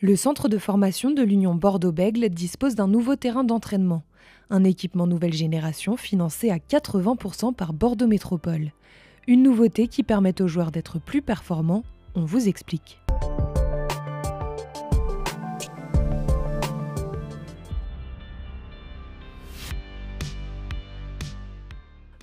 Le centre de formation de l'Union Bordeaux-Bègles dispose d'un nouveau terrain d'entraînement. Un équipement nouvelle génération financé à 80% par Bordeaux Métropole. Une nouveauté qui permet aux joueurs d'être plus performants, on vous explique.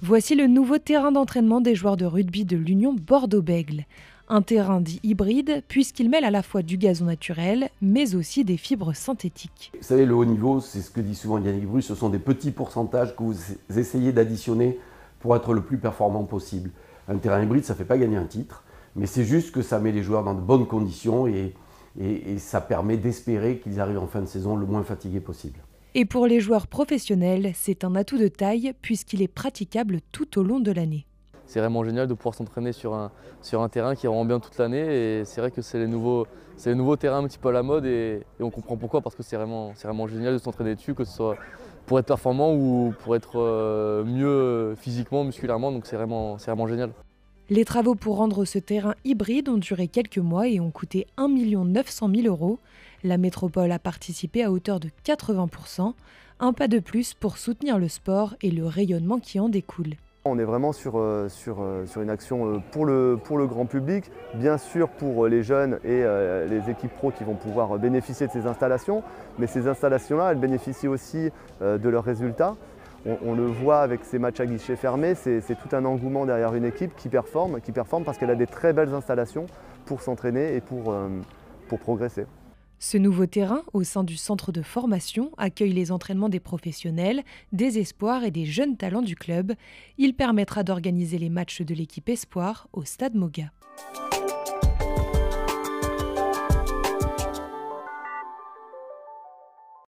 Voici le nouveau terrain d'entraînement des joueurs de rugby de l'Union Bordeaux-Bègles. Un terrain dit hybride puisqu'il mêle à la fois du gazon naturel mais aussi des fibres synthétiques. Vous savez, le haut niveau, c'est ce que dit souvent Yannick Bru, ce sont des petits pourcentages que vous essayez d'additionner pour être le plus performant possible. Un terrain hybride, ça ne fait pas gagner un titre, mais c'est juste que ça met les joueurs dans de bonnes conditions et ça permet d'espérer qu'ils arrivent en fin de saison le moins fatigués possible. Et pour les joueurs professionnels, c'est un atout de taille puisqu'il est praticable tout au long de l'année. C'est vraiment génial de pouvoir s'entraîner sur un terrain qui rend bien toute l'année et c'est vrai que c'est les nouveaux terrains un petit peu à la mode et on comprend pourquoi, parce que c'est vraiment génial de s'entraîner dessus, que ce soit pour être performant ou pour être mieux physiquement, musculairement, donc c'est vraiment génial. Les travaux pour rendre ce terrain hybride ont duré quelques mois et ont coûté 1 900 000 €. La métropole a participé à hauteur de 80%, un pas de plus pour soutenir le sport et le rayonnement qui en découle. On est vraiment sur une action pour le grand public, bien sûr pour les jeunes et les équipes pro qui vont pouvoir bénéficier de ces installations, mais ces installations-là, elles bénéficient aussi de leurs résultats. On le voit avec ces matchs à guichet fermé, c'est tout un engouement derrière une équipe qui performe parce qu'elle a des très belles installations pour s'entraîner et pour progresser. Ce nouveau terrain, au sein du centre de formation, accueille les entraînements des professionnels, des espoirs et des jeunes talents du club. Il permettra d'organiser les matchs de l'équipe espoir au Stade Moga.